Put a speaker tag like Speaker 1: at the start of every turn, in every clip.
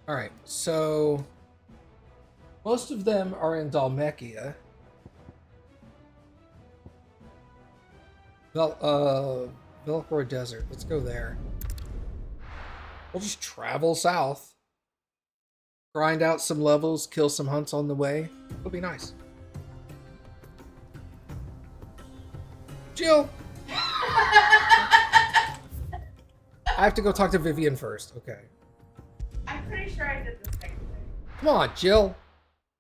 Speaker 1: Alright, so most of them are in Dalmekia. Velcro Desert. Let's go there. We'll just travel south. Grind out some levels, kill some hunts on the way. It'll be nice. Jill! I have to go talk to Vivian first. Okay.
Speaker 2: I'm pretty sure I did the same thing.
Speaker 1: Come on, Jill.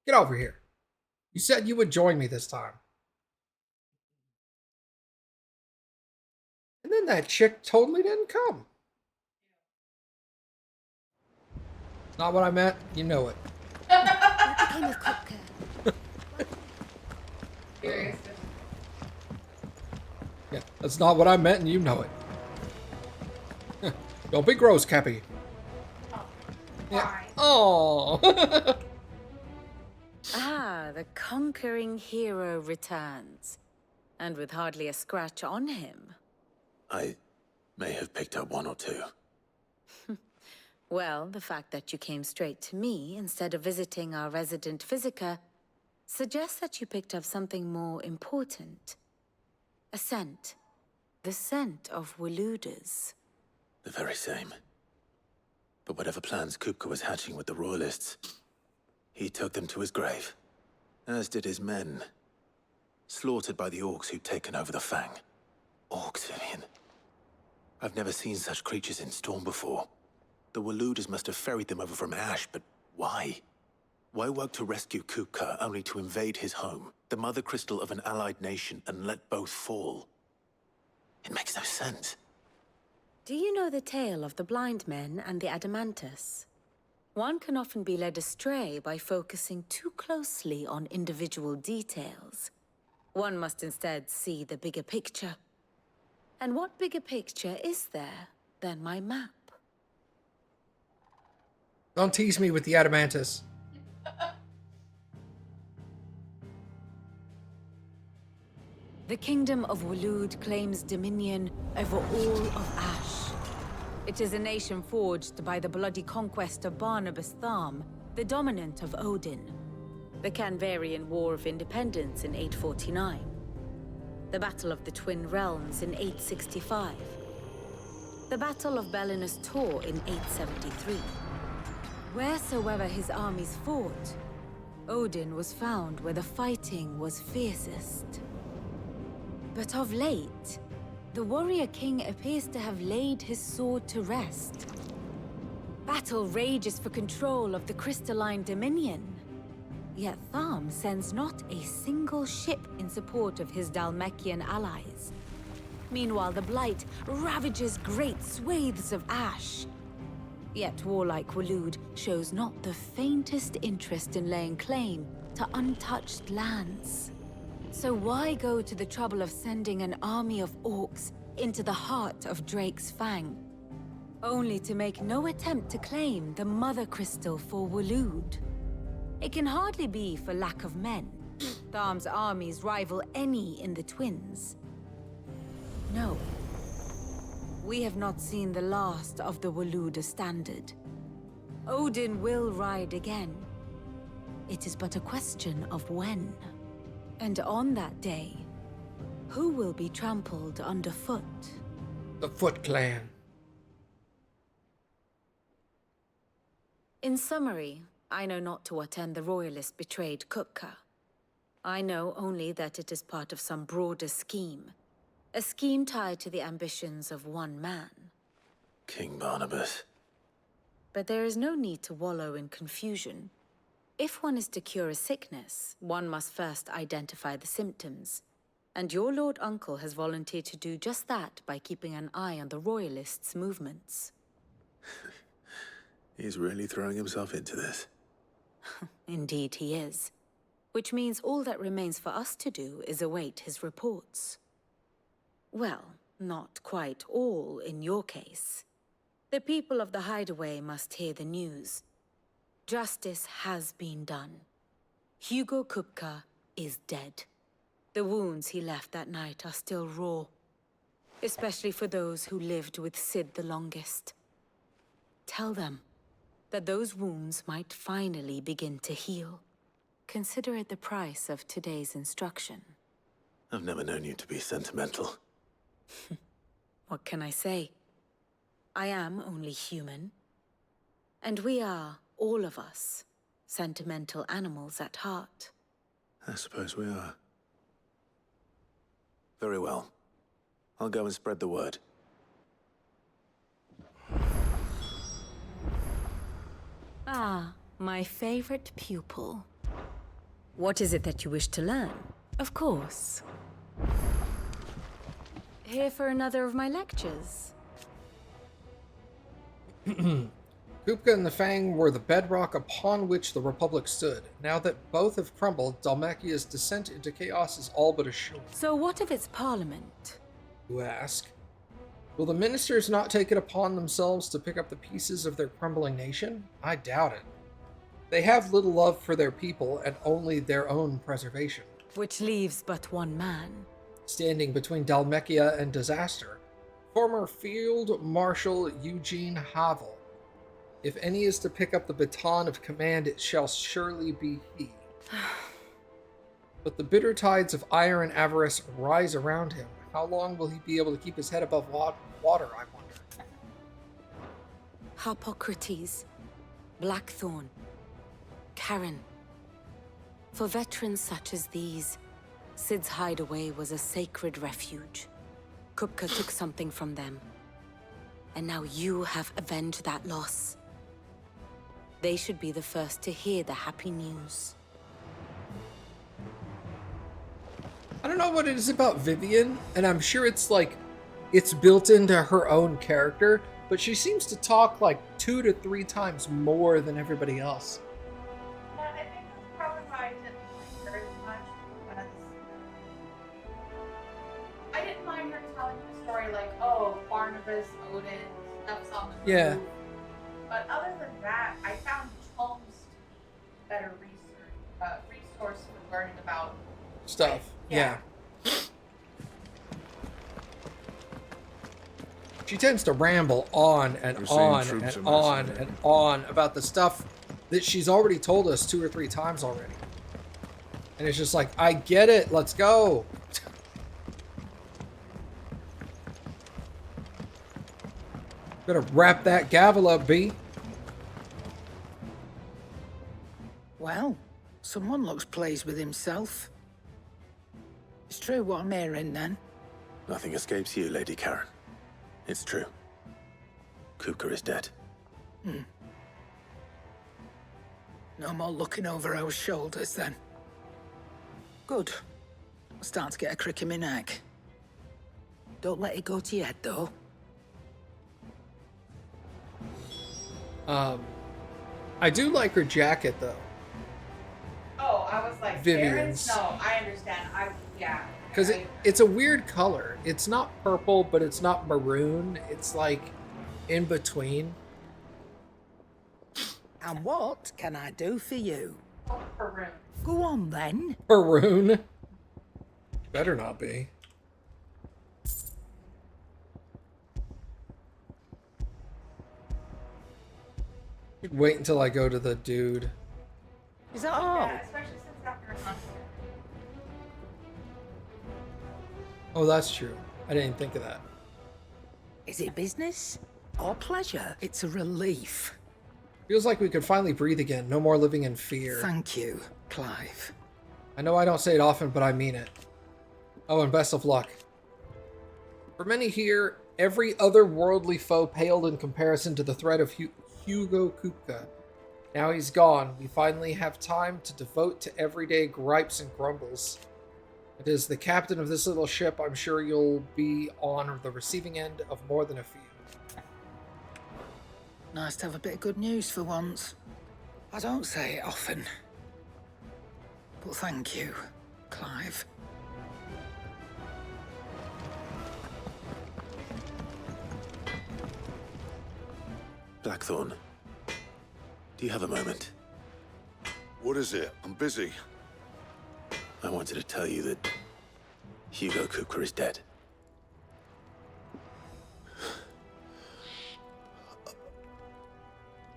Speaker 1: Get over here. You said you would join me this time. And then that chick totally didn't come. Not what I meant. You know it.
Speaker 3: What became of Kopka?
Speaker 2: Curious.
Speaker 1: Yeah, that's not what I meant, and you know it. Don't be gross, Cappy.
Speaker 2: Oh,
Speaker 1: Yeah.
Speaker 2: fine.
Speaker 1: Oh.
Speaker 3: Ah, the conquering hero returns. And with hardly a scratch on him.
Speaker 4: I may have picked up one or two.
Speaker 3: Well, the fact that you came straight to me instead of visiting our resident physiker suggests that you picked up something more important. A scent. The scent of Waludas.
Speaker 4: The very same. But whatever plans Kupka was hatching with the Royalists, he took them to his grave. As did his men. Slaughtered by the orcs who'd taken over the Fang. Orcs, Vivian. I've never seen such creatures in Storm before. The Waludas must have ferried them over from Ash, but why? Why work to rescue Kupka only to invade his home, the mother crystal of an allied nation, and let both fall? It makes no sense.
Speaker 3: Do you know the tale of the blind men and the Adamantus? One can often be led astray by focusing too closely on individual details. One must instead see the bigger picture. And what bigger picture is there than my map?
Speaker 1: Don't tease me with the Adamantus.
Speaker 3: The kingdom of Waloed claims dominion over all of Ash. It is a nation forged by the bloody conquest of Barnabas Tharm, the dominant of Odin. The Canvarian War of Independence in 849. The Battle of the Twin Realms in 865. The Battle of Belinus Tor in 873. Wheresoever his armies fought, Odin was found where the fighting was fiercest. But of late, the warrior king appears to have laid his sword to rest. Battle rages for control of the crystalline dominion. Yet Tharm sends not a single ship in support of his Dalmekian allies. Meanwhile, the Blight ravages great swathes of Ash. Yet warlike Waloed shows not the faintest interest in laying claim to untouched lands. So why go to the trouble of sending an army of orcs into the heart of Drake's Fang, only to make no attempt to claim the Mother Crystal for Waloed? It can hardly be for lack of men. Tharm's armies rival any in the Twins. No. We have not seen the last of the Waluda standard. Odin will ride again. It is but a question of when. And on that day, who will be trampled underfoot?
Speaker 1: The Foot Clan.
Speaker 3: In summary, I know not to what end the Royalists betrayed Kupka. I know only that it is part of some broader scheme. A scheme tied to the ambitions of one man.
Speaker 4: King Barnabas.
Speaker 3: But there is no need to wallow in confusion. If one is to cure a sickness, one must first identify the symptoms. And your Lord Uncle has volunteered to do just that by keeping an eye on the Royalists' movements.
Speaker 4: He's really throwing himself into this.
Speaker 3: Indeed he is. Which means all that remains for us to do is await his reports. Well, not quite all in your case. The people of the Hideaway must hear the news. Justice has been done. Hugo Kupka is dead. The wounds he left that night are still raw. Especially for those who lived with Sid the longest. Tell them, that those wounds might finally begin to heal. Consider it the price of today's instruction.
Speaker 4: I've never known you to be sentimental.
Speaker 3: What can I say? I am only human. And we are, all of us, sentimental animals at heart.
Speaker 4: I suppose we are. Very well. I'll go and spread the word.
Speaker 3: Ah, my favorite pupil. What is it that you wish to learn? Of course. Here for another of my lectures.
Speaker 1: Kupka and the Fang were the bedrock upon which the Republic stood. Now that both have crumbled, Dhalmekia's descent into chaos is all but assured.
Speaker 3: So what of its parliament?
Speaker 1: You ask. Will the ministers not take it upon themselves to pick up the pieces of their crumbling nation? I doubt it. They have little love for their people and only their own preservation.
Speaker 3: Which leaves but one man.
Speaker 1: Standing between Dhalmekia and disaster, former Field Marshal Eugene Havel. If any is to pick up the baton of command, it shall surely be he. But the bitter tides of ire and avarice rise around him. How long will he be able to keep his head above water, I wonder?
Speaker 3: Harpocrates, Blackthorn, Karen. For veterans such as these, Sid's hideaway was a sacred refuge. Kupka took something from them. And now you have avenged that loss. They should be the first to hear the happy news.
Speaker 1: I don't know what it is about Vivian, and I'm sure it's like, it's built into her own character, but she seems to talk like 2 to 3 times more than everybody else.
Speaker 2: Yeah, I think that's probably why I didn't like her as much, because I didn't mind her telling the story like, oh, Barnabas, Odin, stuff's on the
Speaker 1: Yeah.
Speaker 2: move. But other than that, I found Holmes to be better resource for learning about
Speaker 1: Stuff. Yeah. She tends to ramble on and
Speaker 5: We're seeing
Speaker 1: on
Speaker 5: troops
Speaker 1: and
Speaker 5: amassing
Speaker 1: on
Speaker 5: there.
Speaker 1: and on about the stuff that she's already told us 2 or 3 times already. And it's just like, I get it, let's go. Better wrap that gavel up, B.
Speaker 6: Well, someone looks pleased with himself. It's true what I'm hearing, then.
Speaker 4: Nothing escapes you, Lady Karen. It's true. Kupka is dead.
Speaker 6: No more looking over our shoulders, then. Good. I'm starting to get a crick in my neck. Don't let it go to your head, though.
Speaker 1: I do like her jacket, though.
Speaker 2: Oh, I was like,
Speaker 1: Vivian's.
Speaker 2: Karen's? No, I understand. Yeah.
Speaker 1: Because it's a weird color. It's not purple, but it's not maroon. It's like in between.
Speaker 6: And what can I do for you?
Speaker 2: Maroon.
Speaker 6: Go on, then.
Speaker 1: Maroon? Better not be. Wait until I go to the dude.
Speaker 6: Is that all?
Speaker 2: Yeah, especially since after a concert.
Speaker 1: Oh, that's true. I didn't think of that.
Speaker 6: Is it business or pleasure? It's a relief.
Speaker 1: Feels like we could finally breathe again. No more living in fear.
Speaker 6: Thank you, Clive.
Speaker 1: I know I don't say it often, but I mean it. Oh, and best of luck. For many here, every other worldly foe paled in comparison to the threat of Hugo Kupka. Now he's gone. We finally have time to devote to everyday gripes and grumbles. It is the captain of this little ship. I'm sure you'll be on the receiving end of more than a few.
Speaker 6: Nice to have a bit of good news for once. I don't say it often. But thank you, Clive.
Speaker 4: Blackthorn, do you have a moment?
Speaker 5: What is it? I'm busy.
Speaker 4: I wanted to tell you that Hugo Kupka is dead.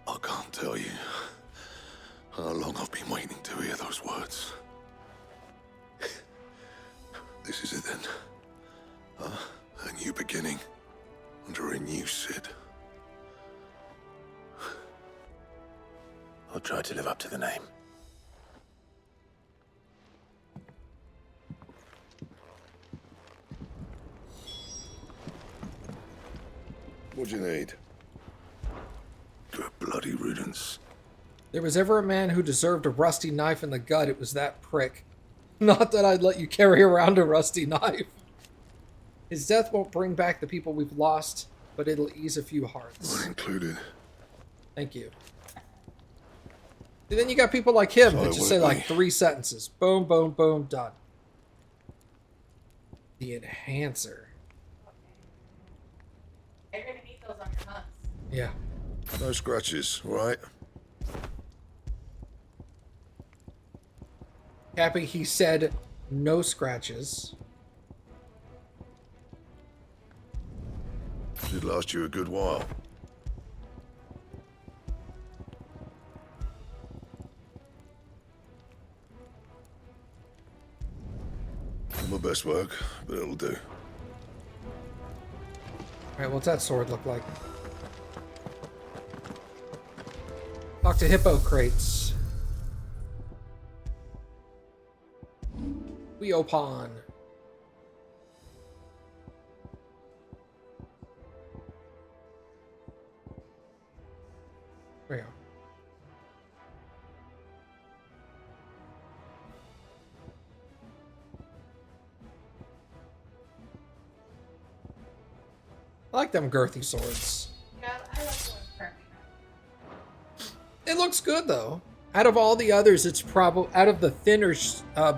Speaker 5: I can't tell This is it then. Huh? A new beginning. Under a new Sid.
Speaker 4: I'll try to live up to the name.
Speaker 5: What do you need? Good bloody riddance.
Speaker 1: There was ever a man who deserved a rusty knife in the gut, it was that prick. Not that I'd let you carry around a rusty knife. His death won't bring back the people we've lost, but it'll ease a few hearts.
Speaker 5: Mine included.
Speaker 1: Thank you. And then you got people like him that
Speaker 5: So
Speaker 1: just
Speaker 5: would
Speaker 1: say
Speaker 5: it
Speaker 1: like
Speaker 5: be?
Speaker 1: 3 sentences. Boom, boom, boom, done. The Enhancer.
Speaker 2: You're gonna need those on your hunts.
Speaker 1: Yeah.
Speaker 5: No scratches, right?
Speaker 1: Happy he said no scratches.
Speaker 5: Should last you a good while. Not my best work, but it'll do.
Speaker 1: Alright, what's that sword look like? Talk to Hippocrates. Weopon. There we go. I like them girthy swords.
Speaker 2: Yeah, I like the ones currently.
Speaker 1: It looks good though. Out of all the others, it's probably out of the thinner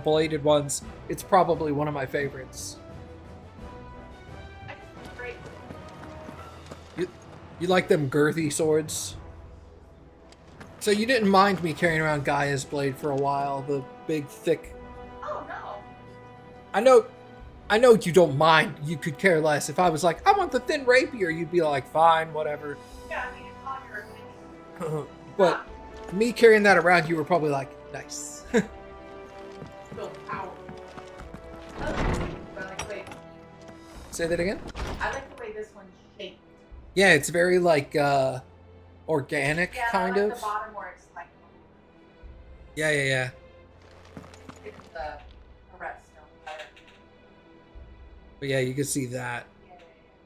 Speaker 1: bladed ones, it's probably one of my favorites.
Speaker 2: I think it's great.
Speaker 1: You like them girthy swords? So you didn't mind me carrying around Gaia's blade for a while, the big, thick.
Speaker 2: Oh no.
Speaker 1: I know you don't mind. You could care less. If I was like, I want the thin rapier, you'd be like, fine, whatever.
Speaker 2: Yeah, I mean it's all your opinion.
Speaker 1: But me carrying that around, you were probably like, nice.
Speaker 2: Feel powerful. I like the way
Speaker 1: Say that again?
Speaker 2: I like the way this one's shaped.
Speaker 1: Yeah, it's very like organic
Speaker 2: Yeah,
Speaker 1: kind
Speaker 2: I like
Speaker 1: of.
Speaker 2: the bottom where it's like
Speaker 1: Yeah.
Speaker 2: it's the rest better.
Speaker 1: But yeah, you can see that.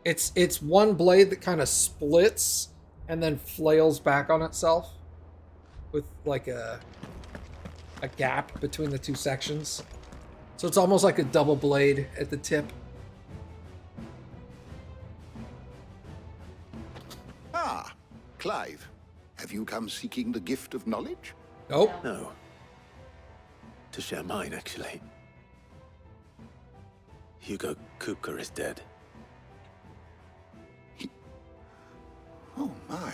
Speaker 2: Yeah.
Speaker 1: It's one blade that kind of splits and then flails back on itself with like a gap between the 2 sections. So it's almost like a double blade at the tip.
Speaker 7: Ah, Clive. Have you come seeking the gift of knowledge?
Speaker 1: Nope.
Speaker 4: No. To share mine, actually. Hugo Kupka is dead.
Speaker 7: Oh my.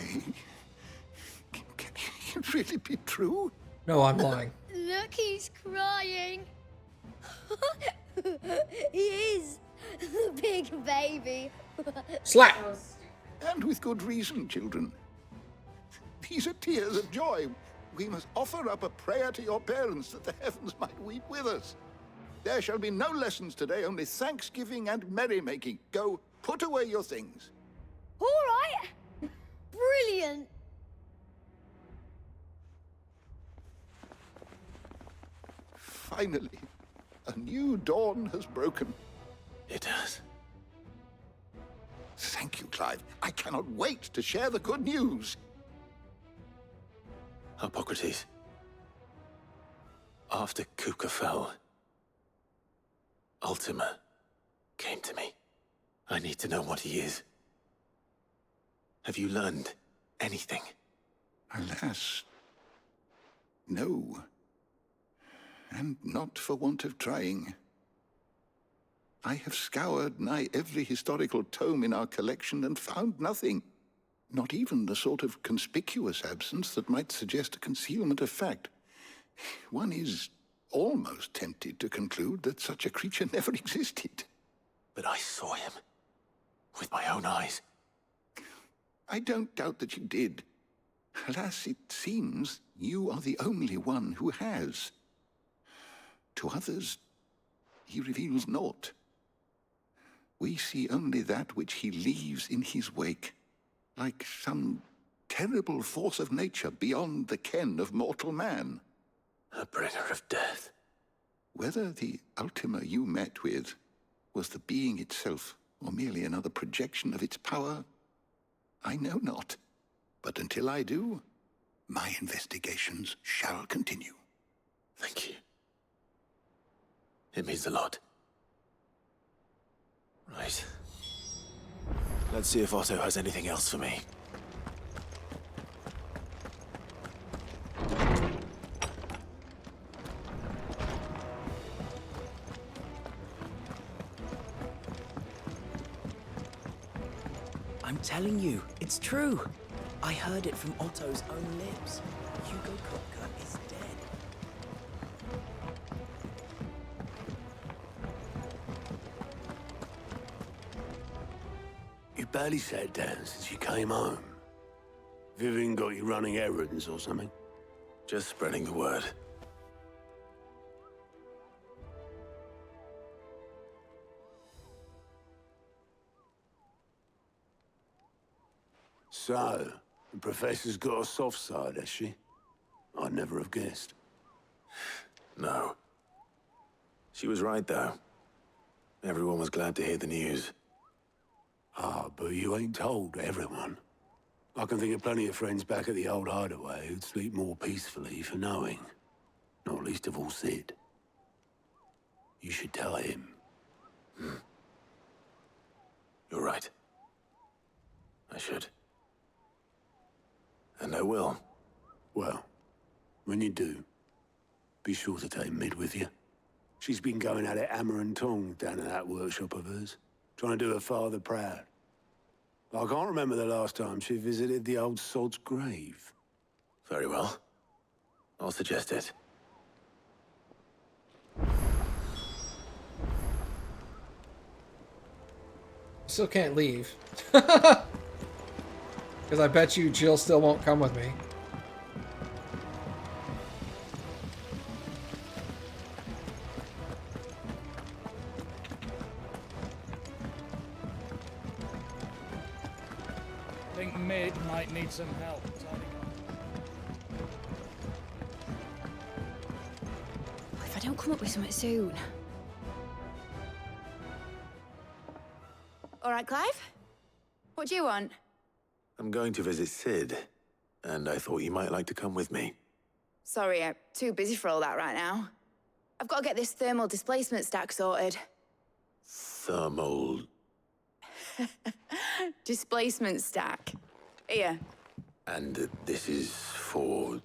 Speaker 7: Can it really be true?
Speaker 1: No, I'm lying.
Speaker 8: Look, he's crying. He is. The big baby.
Speaker 1: Slap!
Speaker 2: So stupid.
Speaker 7: And with good reason, children. These are tears of joy. We must offer up a prayer to your parents that the heavens might weep with us. There shall be no lessons today, only thanksgiving and merrymaking. Go, put away your things.
Speaker 8: All right. Brilliant.
Speaker 7: Finally, a new dawn has broken.
Speaker 4: It has.
Speaker 7: Thank you, Clive. I cannot wait to share the good news.
Speaker 4: Hippocrates. After Kupka fell, Ultima came to me. I need to know what he is. Have you learned anything?
Speaker 7: Alas, no. And not for want of trying. I have scoured nigh every historical tome in our collection and found nothing. Not even the sort of conspicuous absence that might suggest a concealment of fact. One is almost tempted to conclude that such a creature never existed.
Speaker 4: But I saw him. With my own eyes.
Speaker 7: I don't doubt that you did. Alas, it seems you are the only one who has. To others, he reveals naught. We see only that which he leaves in his wake, like some terrible force of nature beyond the ken of mortal man.
Speaker 4: A bringer of death.
Speaker 7: Whether the Ultima you met with was the being itself, or merely another projection of its power, I know not. But until I do, my investigations shall continue.
Speaker 4: Thank you. It means a lot. Right. Let's see if Otto has anything else for me.
Speaker 9: I'm telling you, it's true. I heard it from Otto's own lips. Hugo Kupka is dead.
Speaker 10: You barely sat down since you came home. Vivian got you running errands or something?
Speaker 4: Just spreading the word.
Speaker 10: So, the Professor's got a soft side, has she? I'd never have guessed.
Speaker 4: No. She was right, though. Everyone was glad to hear the news.
Speaker 10: Ah, but you ain't told everyone. I can think of plenty of friends back at the old hideaway who'd sleep more peacefully for knowing. Not least of all Sid. You should tell him.
Speaker 4: You're right. I should. And I will.
Speaker 10: Well, when you do, be sure to take Mid with you. She's been going at it hammer and tong down in that workshop of hers, trying to do her father proud. I can't remember the last time she visited the old sod's grave.
Speaker 4: Very well. I'll suggest it.
Speaker 1: Still can't leave. Because I bet you Jill still won't come with me.
Speaker 11: I think Mid might need some help tidying up.
Speaker 8: If I don't come up with something soon. All right, Clive? What do you want?
Speaker 4: I'm going to visit Sid, and I thought you might like to come with me.
Speaker 8: Sorry, I'm too busy for all that right now. I've got to get this thermal displacement stack sorted.
Speaker 4: Thermal...
Speaker 8: Displacement stack. Here.
Speaker 4: And this is for...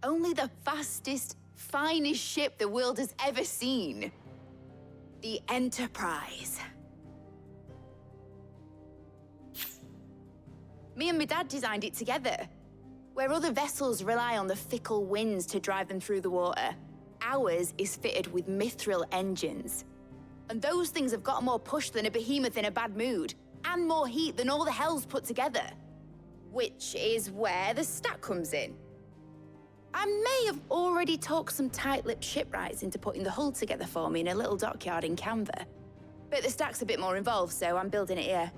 Speaker 8: Only the fastest, finest ship the world has ever seen. The Enterprise. Me and my dad designed it together. Where other vessels rely on the fickle winds to drive them through the water, ours is fitted with mithril engines. And those things have got more push than a behemoth in a bad mood, and more heat than all the hells put together. Which is where the stack comes in. I may have already talked some tight-lipped shipwrights into putting the hull together for me in a little dockyard in Canva. But the stack's a bit more involved, so I'm building it here.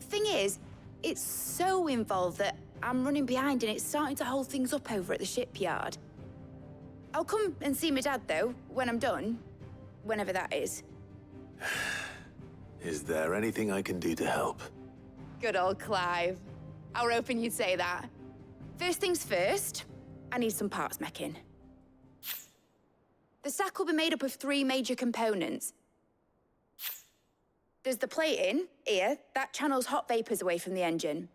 Speaker 8: Thing is, it's so involved that I'm running behind and it's starting to hold things up over at the shipyard. I'll come and see my dad, though, when I'm done. Whenever that is.
Speaker 4: Is there anything I can do to help?
Speaker 8: Good old Clive. I were hoping you'd say that. First things first, I need some parts meching. The stack will be made up of 3 major components. There's the plating, here, that channels hot vapors away from the engine.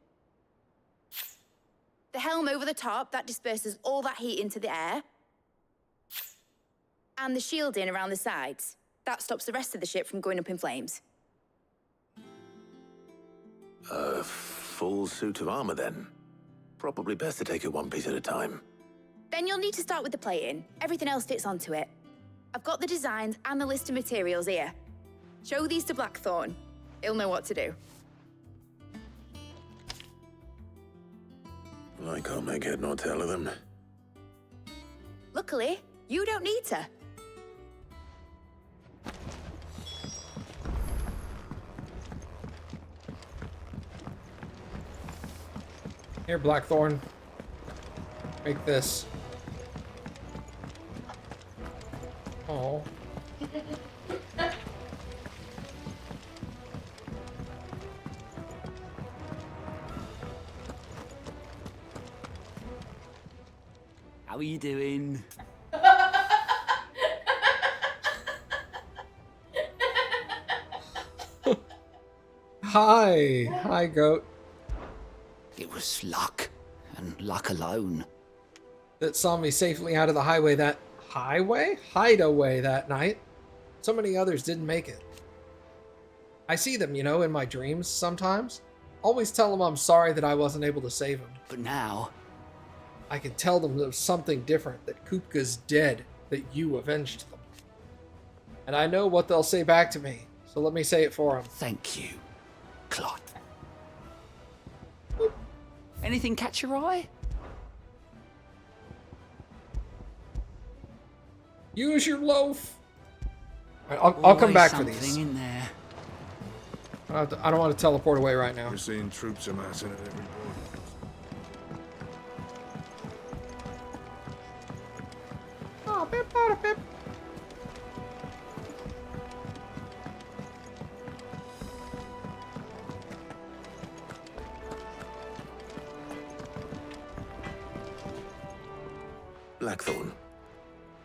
Speaker 8: The helm over the top, that disperses all that heat into the air. And the shielding around the sides. That stops the rest of the ship from going up in flames.
Speaker 4: A full suit of armor, then. Probably best to take it one piece at a time.
Speaker 8: Then you'll need to start with the plating. Everything else fits onto it. I've got the designs and the list of materials here. Show these to Blackthorn. He'll know what to do.
Speaker 4: Well, I can't make head nor tail of them.
Speaker 8: Luckily, you don't need to.
Speaker 1: Here, Blackthorn. Make this. Oh.
Speaker 9: How are you doing?
Speaker 1: Hi. Hi, goat.
Speaker 9: It was luck, and luck alone.
Speaker 1: That saw me safely out of the hideaway that night. So many others didn't make it. I see them, you know, in my dreams sometimes. Always tell them I'm sorry that I wasn't able to save them.
Speaker 9: But now,
Speaker 1: I can tell them there's something different, that Kupka's dead, that you avenged them. And I know what they'll say back to me, so let me say it for them.
Speaker 9: thank you, Clot. Anything catch your eye?
Speaker 1: Use your loaf. All right, I'll come back for these.
Speaker 9: Something in there.
Speaker 1: I don't want to teleport away right now.
Speaker 5: We're seeing troops amassing at every point.
Speaker 1: Oh, pip, powder, pip.
Speaker 4: Blackthorn,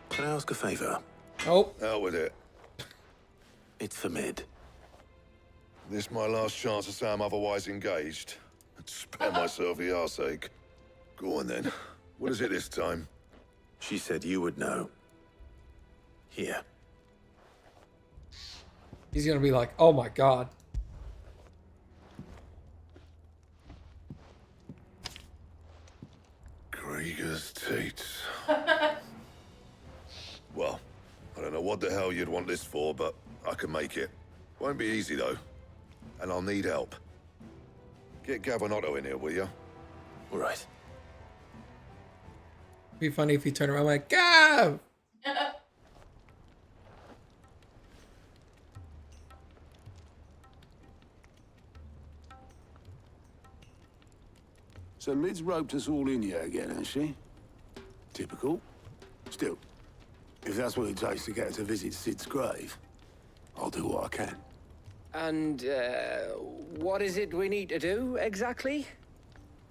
Speaker 4: can I ask a favor?
Speaker 1: Nope.
Speaker 5: Out with it.
Speaker 4: It's for Mid.
Speaker 5: This my last chance to say I'm otherwise engaged. I'd spare myself the arseache. Go on then. What is it this time?
Speaker 4: She said you would know. Here.
Speaker 1: He's gonna be like, oh my god.
Speaker 5: Krieger's teats. Well, I don't know what the hell you'd want this for, but I can make it. Won't be easy though. And I'll need help. Get Gabonotto in here, will you?
Speaker 4: All right.
Speaker 1: It'd be funny if he turned around and went, Gav!
Speaker 10: So Mid's roped us all in here again, has she? Typical. Still, if that's what it takes to get her to visit Sid's grave, I'll do what I can.
Speaker 12: And, what is it we need to do, exactly?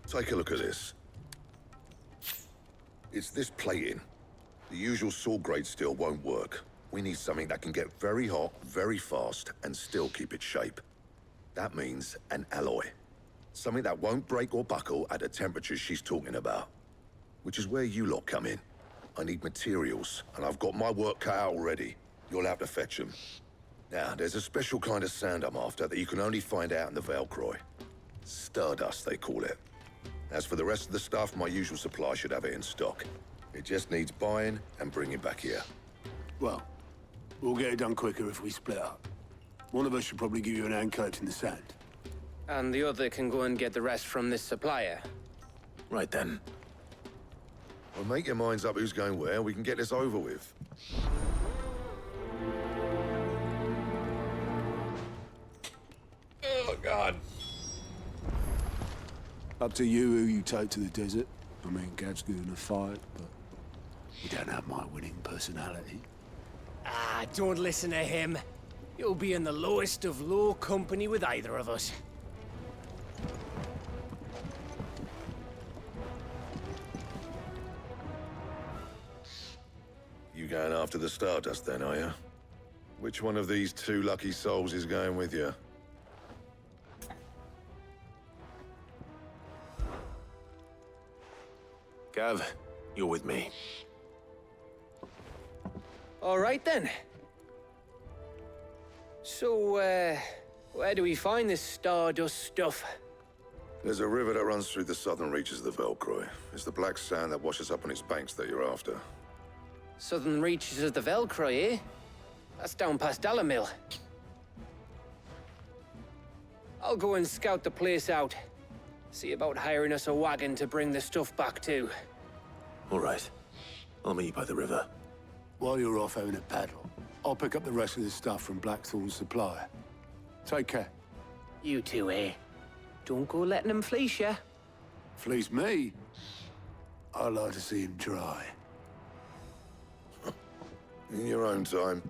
Speaker 5: Take a look at this. It's this plating. The usual sword grade steel won't work. We need something that can get very hot, very fast, and still keep its shape. That means an alloy. Something that won't break or buckle at the temperatures she's talking about. Which is where you lot come in. I need materials, and I've got my work cut out already. You'll have to fetch them. Now, there's a special kind of sand I'm after that you can only find out in the Velcroy. Stardust, they call it. As for the rest of the stuff, my usual supply should have it in stock. It just needs buying and bringing back here.
Speaker 10: Well, we'll get it done quicker if we split up. One of us should probably give you an hand collecting the sand.
Speaker 12: And the other can go and get the rest from this supplier.
Speaker 4: Right then.
Speaker 5: Well, make your minds up who's going where, we can get this over with.
Speaker 1: Oh god.
Speaker 10: Up to you who you take to the desert. I mean, Gav's good in a fight, but you don't have my winning personality.
Speaker 11: Ah, don't listen to him. You'll be in the lowest of low company with either of us.
Speaker 5: You going after the Stardust then, are you? Which one of these two lucky souls is going with you?
Speaker 4: Gav, you're with me.
Speaker 12: All right, then. So, where do we find this Stardust stuff?
Speaker 5: There's a river that runs through the southern reaches of the Velcroy. It's the black sand that washes up on its banks that you're after.
Speaker 12: Southern reaches of the Velcroy, eh? That's down past Dalamil. I'll go and scout the place out. See about hiring us a wagon to bring the stuff back to.
Speaker 4: All right. I'll meet you by the river.
Speaker 10: While you're off having a paddle, I'll pick up the rest of the stuff from Blackthorn's supplier. Take care.
Speaker 12: You two, eh? Don't go letting them fleece ya.
Speaker 10: Fleece me? I'd like to see him try.
Speaker 5: In your own time.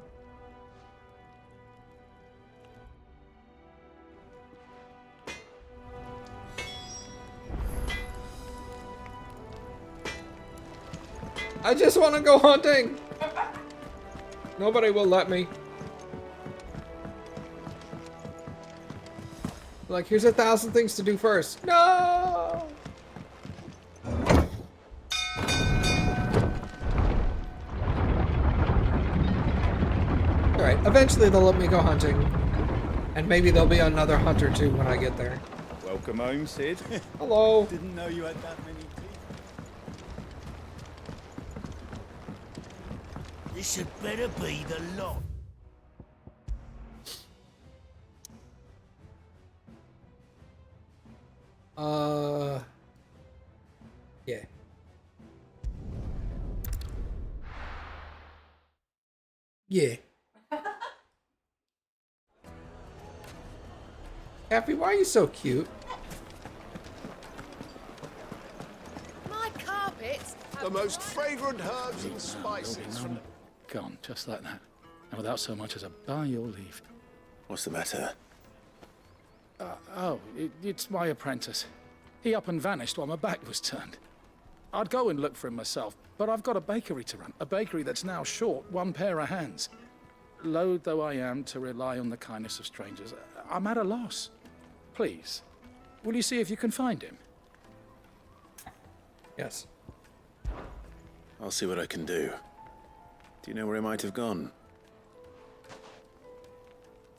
Speaker 1: I just want to go hunting. Nobody will let me. Like, here's 1,000 things to do first. No! Alright, eventually they'll let me go hunting. And maybe there'll be another hunt or two when I get there.
Speaker 13: Welcome home, Sid.
Speaker 1: Hello.
Speaker 13: Didn't know you had that many teeth.
Speaker 14: This had better be the lot.
Speaker 1: Yeah. Yeah. Happy, why are you so cute?
Speaker 8: My carpets.
Speaker 14: The most fragrant herbs and spices from...
Speaker 15: Gone, just like that. And without so much as a by your leave.
Speaker 4: What's the matter?
Speaker 15: It's my apprentice. He up and vanished while my back was turned. I'd go and look for him myself, but I've got a bakery to run. A bakery that's now short one pair of hands. Loath though I am to rely on the kindness of strangers, I'm at a loss. Please, will you see if you can find him?
Speaker 1: Yes.
Speaker 4: I'll see what I can do. Do you know where he might have gone?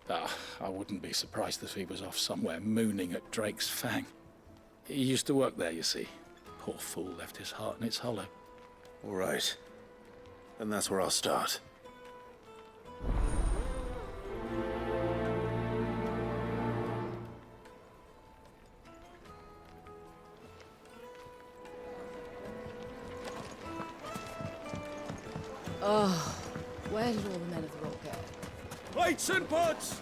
Speaker 15: I wouldn't be surprised if he was off somewhere mooning at Drake's Fang. He used to work there, you see. Poor fool left his heart in its hollow.
Speaker 4: All right. Then that's where I'll start.
Speaker 3: Oh, where did all the men of the rock go?
Speaker 11: Plates and pots!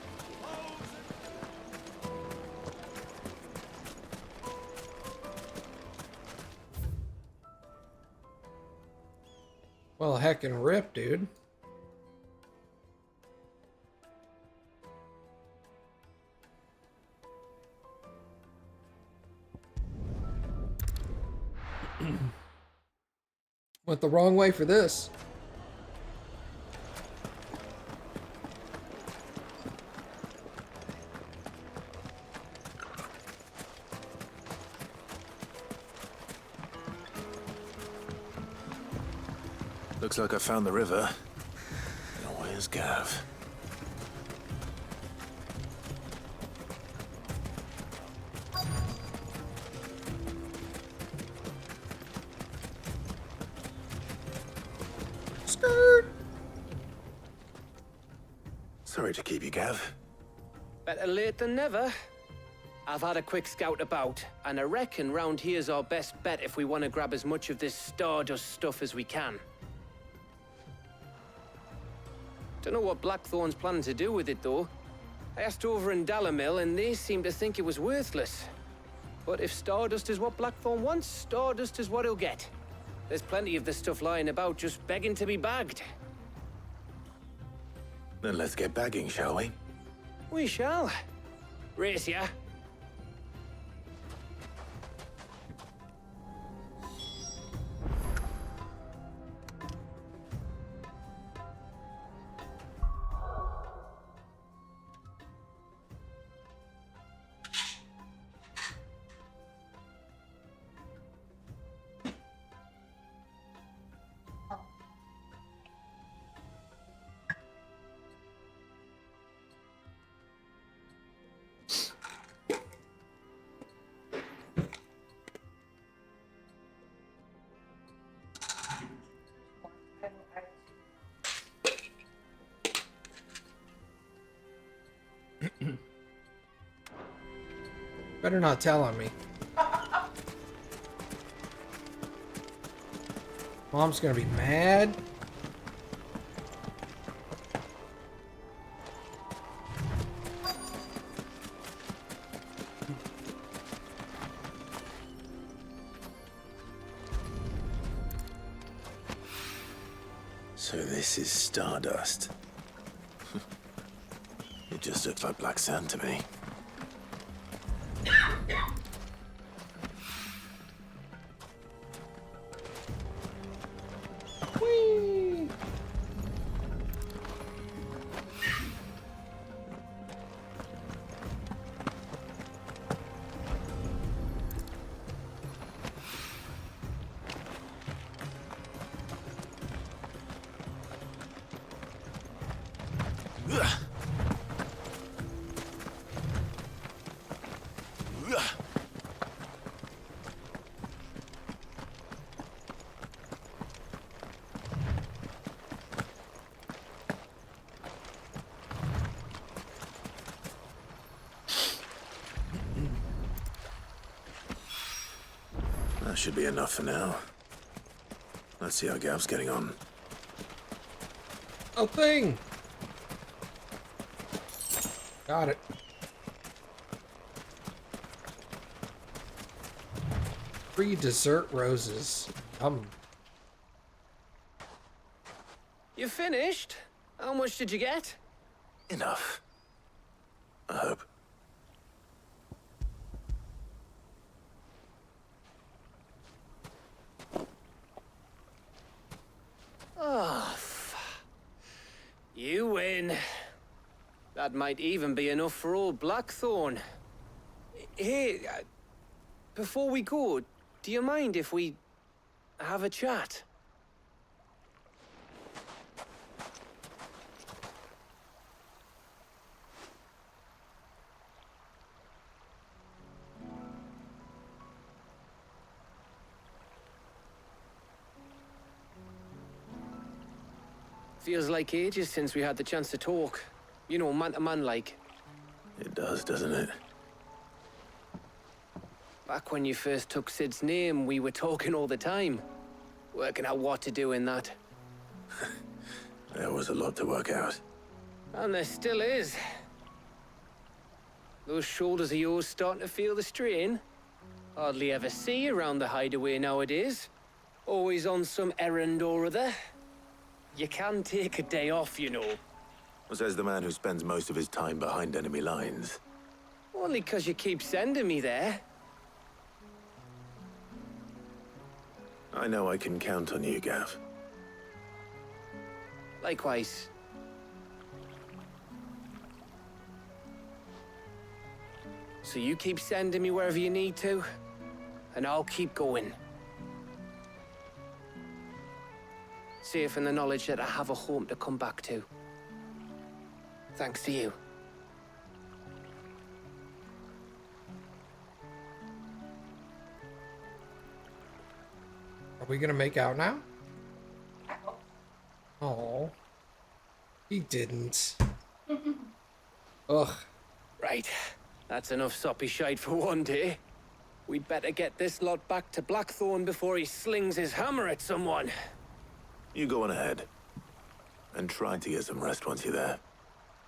Speaker 1: Well, heckin' rip, dude. Went the wrong way for this.
Speaker 4: Looks like I found the river. Now where's Gav?
Speaker 1: Skirt.
Speaker 4: Sorry to keep you, Gav.
Speaker 12: Better late than never. I've had a quick scout about, and I reckon round here's our best bet if we want to grab as much of this Stardust stuff as we can. Don't know what Blackthorn's planning to do with it, though. I asked over in Dalamil, and they seem to think it was worthless. But if Stardust is what Blackthorn wants, Stardust is what he'll get. There's plenty of this stuff lying about, just begging to be bagged.
Speaker 4: Then let's get bagging, shall we?
Speaker 12: We shall. Race ya.
Speaker 1: Better not tell on me. Mom's gonna be mad.
Speaker 4: So this is stardust. It just looks like black sand to me.
Speaker 1: Whee!
Speaker 4: That should be enough for now. Let's see how Gav's getting on.
Speaker 1: Oh, thing! Got it. Free dessert roses.
Speaker 12: You finished? How much did you get?
Speaker 4: Enough. I hope.
Speaker 12: Oh, you win. That might even be enough for old Blackthorn. Hey, before we go, do you mind if we have a chat? Feels like ages since we had the chance to talk. You know, man to man like.
Speaker 4: It does, doesn't it?
Speaker 12: Back when you first took Sid's name, we were talking all the time. Working out what to do in that.
Speaker 4: There was a lot to work out.
Speaker 12: And there still is. Those shoulders of yours starting to feel the strain. Hardly ever see you around the hideaway nowadays. Always on some errand or other. You can take a day off, you know.
Speaker 4: Says the man who spends most of his time behind enemy lines.
Speaker 12: Only 'cause you keep sending me there.
Speaker 4: I know I can count on you, Gav.
Speaker 12: Likewise. So you keep sending me wherever you need to, and I'll keep going. Safe in the knowledge that I have a home to come back to. Thanks to you.
Speaker 1: Are we gonna make out now? Oh, he didn't. Ugh.
Speaker 12: Right. That's enough soppy shite for one day. We'd better get this lot back to Blackthorn before he slings his hammer at someone.
Speaker 4: You go on ahead. And try to get some rest once you're there.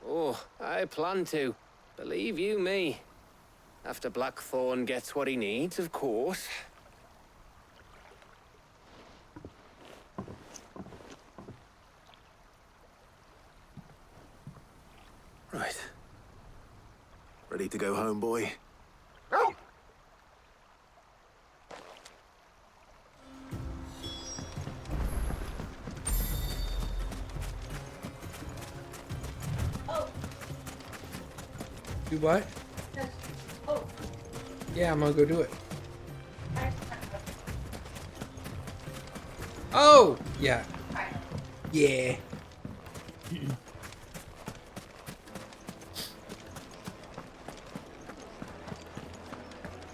Speaker 12: Oh, I plan to. Believe you me. After Blackthorn gets what he needs, of course.
Speaker 4: Right. Ready to go home, boy?
Speaker 1: Do what?
Speaker 2: Oh.
Speaker 1: Yeah, I'm gonna go do it. Oh! Yeah. Yeah.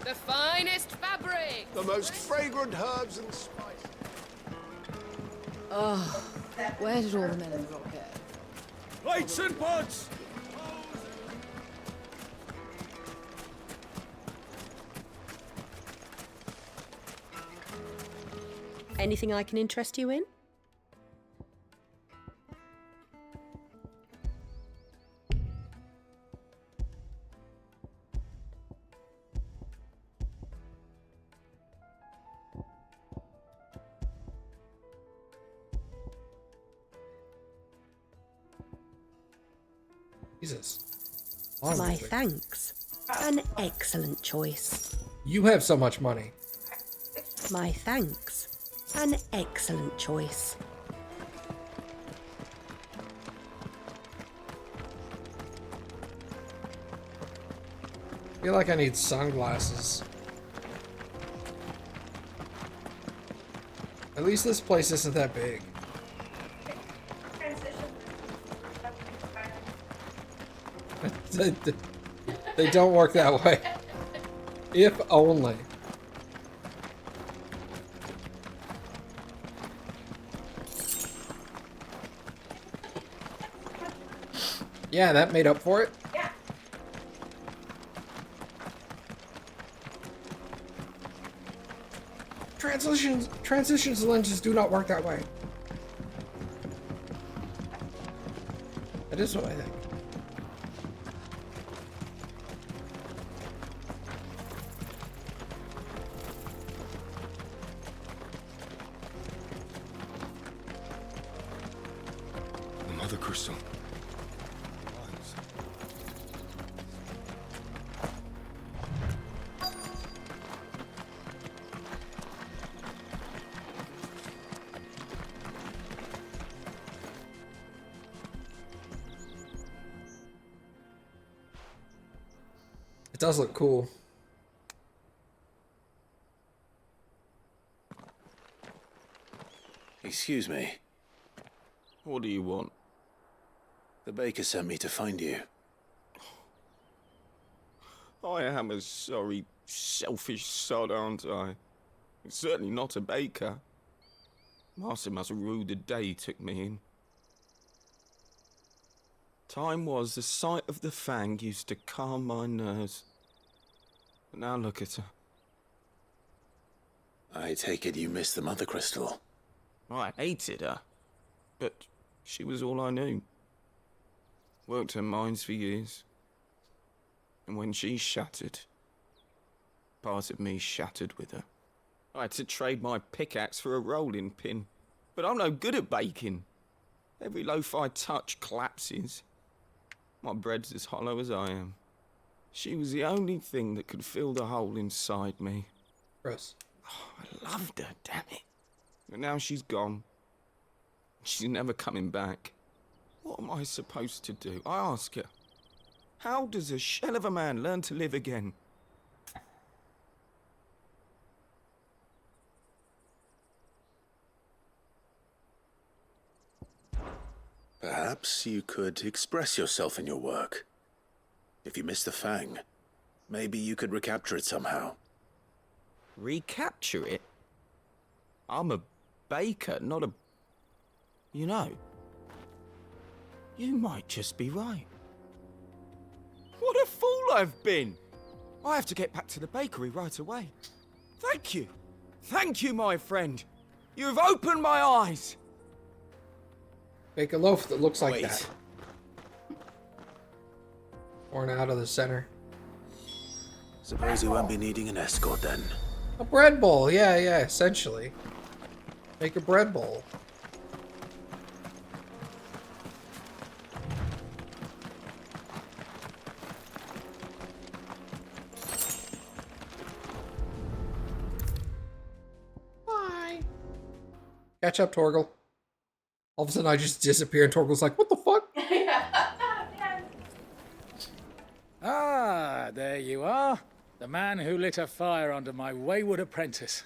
Speaker 16: The finest fabric!
Speaker 14: The most fragrant herbs and spices.
Speaker 16: Oh, where did all the melon drop go?
Speaker 14: Plates and pots!
Speaker 17: Anything I can interest you in?
Speaker 1: Jesus.
Speaker 17: My
Speaker 1: Honestly.
Speaker 17: thanks. An excellent choice.
Speaker 1: You have so much money.
Speaker 17: My thanks. An excellent choice.
Speaker 1: I feel like I need sunglasses. At least this place isn't that big. They don't work that way. If only. Yeah, that made up for it.
Speaker 2: Yeah.
Speaker 1: Transitions lenses do not work that way. That is what I think.
Speaker 5: The Mother Crystal.
Speaker 1: It does look cool.
Speaker 4: Excuse me.
Speaker 14: What do you want?
Speaker 4: The baker sent me to find you.
Speaker 14: I am a sorry, selfish sod, aren't I? Certainly not a baker. Master must have ruled the day he took me in. Time was the sight of the fang used to calm my nerves. But now look at her.
Speaker 4: I take it you missed the Mother Crystal.
Speaker 14: I hated her, but she was all I knew. Worked her mines for years. And when she shattered, part of me shattered with her. I had to trade my pickaxe for a rolling pin, but I'm no good at baking. Every loaf I touch collapses. My bread's as hollow as I am. She was the only thing that could fill the hole inside me.
Speaker 1: Gross.
Speaker 14: Oh, I loved her, damn it. But now she's gone. She's never coming back. What am I supposed to do? I ask her. How does a shell of a man learn to live again?
Speaker 4: Perhaps you could express yourself in your work. If you missed the fang, maybe you could recapture it somehow.
Speaker 14: Recapture it? I'm a baker, not a... You know, you might just be right. What a fool I've been! I have to get back to the bakery right away. Thank you. Thank you, my friend. You've opened my eyes.
Speaker 1: Make a loaf that looks like
Speaker 4: Wait.
Speaker 1: that. Torn out of the center.
Speaker 4: Suppose you won't be needing an escort then.
Speaker 1: A bread bowl, yeah, essentially. Make a bread bowl. Bye. Catch up, Torgal. All of a sudden I just disappear and Torgal's like, what the fuck?
Speaker 15: Ah, there you are. The man who lit a fire under my wayward apprentice.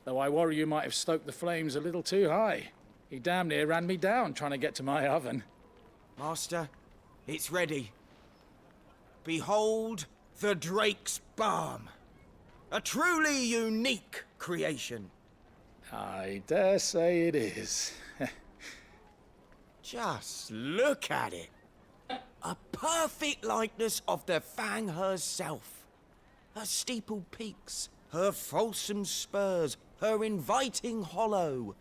Speaker 15: Though I worry you might have stoked the flames a little too high. He damn near ran me down trying to get to my oven.
Speaker 11: Master, it's ready. Behold the Drake's Balm. A truly unique creation.
Speaker 15: I dare say it is.
Speaker 11: Just look at it. A perfect likeness of the Fang herself. Her steepled peaks, her fulsome spurs, her inviting hollow.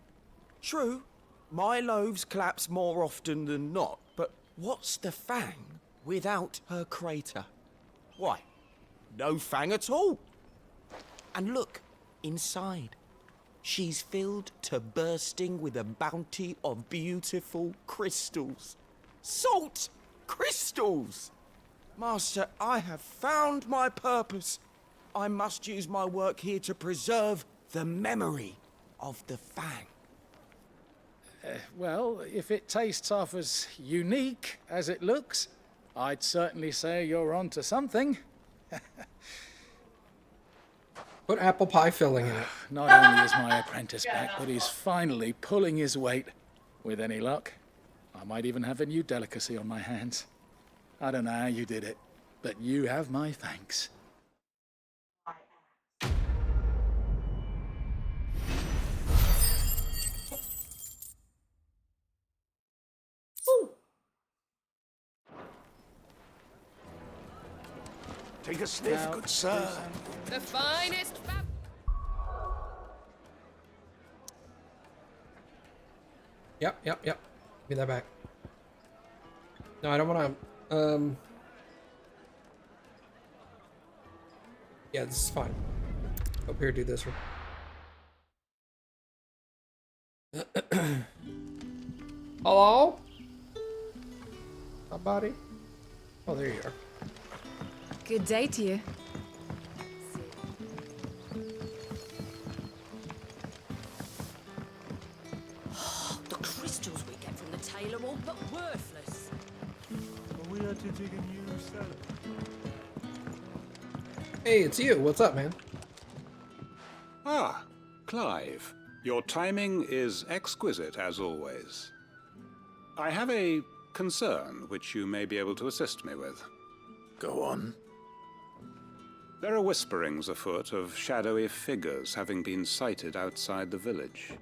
Speaker 11: True, my loaves collapse more often than not, but what's the Fang without her crater? Why, no Fang at all. And look, inside. She's filled to bursting with a bounty of beautiful crystals. Salt crystals! Master, I have found my purpose. I must use my work here to preserve the memory of the Fang.
Speaker 15: Well, if it tastes half as unique as it looks, I'd certainly say you're onto something.
Speaker 1: Put apple pie filling in it.
Speaker 15: Not only is my apprentice back, but he's finally pulling his weight. With any luck, I might even have a new delicacy on my hands. I don't know how you did it, but you have my thanks.
Speaker 10: Take a sniff,
Speaker 15: Now,
Speaker 10: good sir.
Speaker 16: The finest
Speaker 1: Yep. Give me that back. No, I don't want to. Yeah, this is fine. Up here, do this one. Hello? Somebody? Oh, there you are.
Speaker 3: Good day to you.
Speaker 18: The crystals we get from the tailor are all but worthless.
Speaker 10: We had to dig a new cellar.
Speaker 1: Hey, it's you. What's up, man?
Speaker 19: Ah, Clive. Your timing is exquisite, as always. I have a concern which you may be able to assist me with.
Speaker 4: Go on.
Speaker 19: There are whisperings afoot of shadowy figures having been sighted outside the village.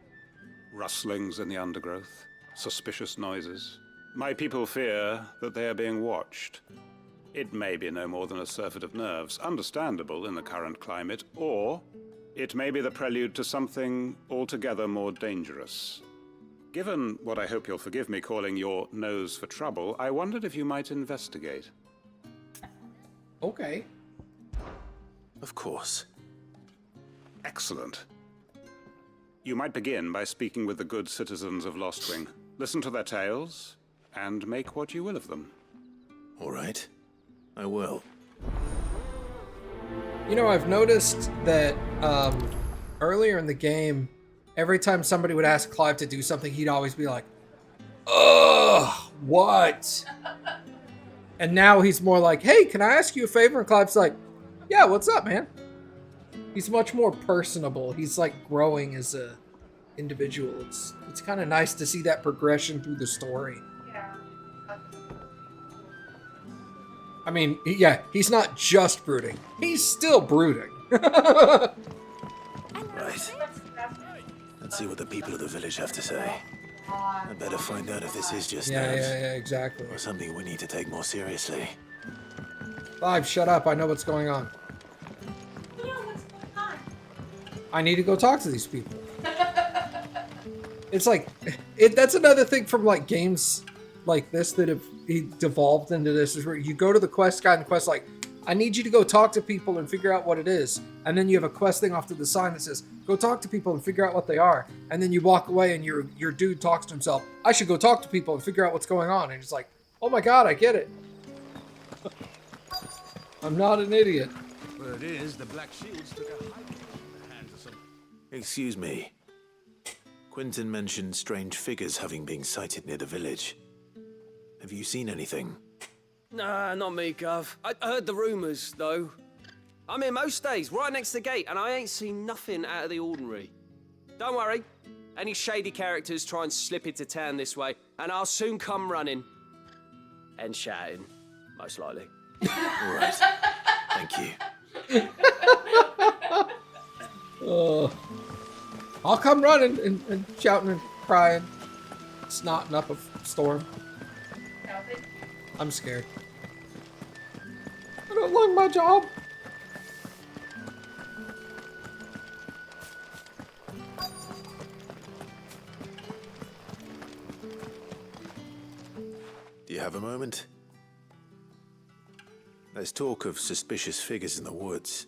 Speaker 19: Rustlings in the undergrowth, suspicious noises. My people fear that they are being watched. It may be no more than a surfeit of nerves, understandable in the current climate, or it may be the prelude to something altogether more dangerous. Given what I hope you'll forgive me calling your nose for trouble, I wondered if you might investigate.
Speaker 1: Okay.
Speaker 4: Of course.
Speaker 19: Excellent. You might begin by speaking with the good citizens of Lostwing. Listen to their tales, and make what you will of them.
Speaker 4: All right. I will.
Speaker 1: You know, I've noticed that earlier in the game, every time somebody would ask Clive to do something, he'd always be like, ugh, what? And now he's more like, hey, can I ask you a favor? And Clive's like, yeah, what's up, man? He's much more personable. He's like growing as a individual. It's kind of nice to see that progression through the story.
Speaker 2: Yeah.
Speaker 1: I mean, yeah, he's not just brooding. He's still brooding.
Speaker 4: Right. Let's see what the people of the village have to say. I better find out if this is just nerves.
Speaker 1: Yeah, exactly.
Speaker 4: Or something we need to take more seriously.
Speaker 1: Clive, shut up. I know what's going on.
Speaker 2: Yeah, what's going on?
Speaker 1: I need to go talk to these people. It's like, that's another thing from like games like this that have devolved into this, is where you go to the quest guide and the quest like, I need you to go talk to people and figure out what it is. And then you have a quest thing off to the side that says, go talk to people and figure out what they are. And then you walk away and your dude talks to himself, I should go talk to people and figure out what's going on. And he's like, oh my god, I get it. I'm not an idiot.
Speaker 10: Well, it is. The Black Shields took a hike in the hands of some...
Speaker 4: Excuse me. Quentin mentioned strange figures having been sighted near the village. Have you seen anything?
Speaker 12: Nah, not me, Gov. I heard the rumours, though. I'm here most days, right next to the gate, and I ain't seen nothing out of the ordinary. Don't worry. Any shady characters try and slip into town this way, and I'll soon come running. And shouting, most likely.
Speaker 4: All right. Thank you.
Speaker 1: I'll come running and shouting and crying, snotting up a storm. I'm scared. I don't like my job.
Speaker 4: Do you have a moment? There's talk of suspicious figures in the woods.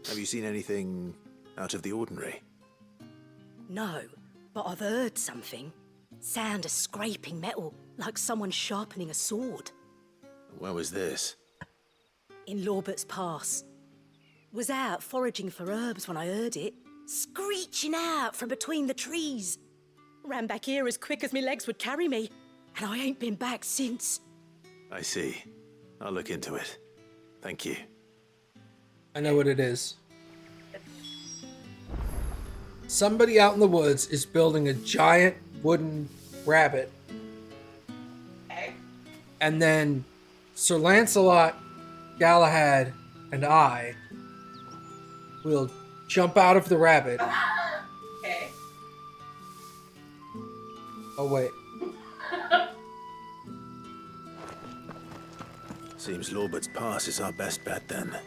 Speaker 4: Have you seen anything out of the ordinary?
Speaker 17: No, but I've heard something.
Speaker 18: Sound of scraping metal, like someone sharpening a sword.
Speaker 4: Where was this?
Speaker 18: In Lorbert's Pass. Was out foraging for herbs when I heard it, screeching out from between the trees. Ran back here as quick as my legs would carry me, and I ain't been back since.
Speaker 4: I see. I'll look into it. Thank you.
Speaker 1: I know what it is. Somebody out in the woods is building a giant wooden rabbit.
Speaker 2: Okay.
Speaker 1: And then Sir Lancelot, Galahad, and I will jump out of the rabbit.
Speaker 2: Okay.
Speaker 1: Oh, wait.
Speaker 4: Seems Lorbert's Pass is our best bet then.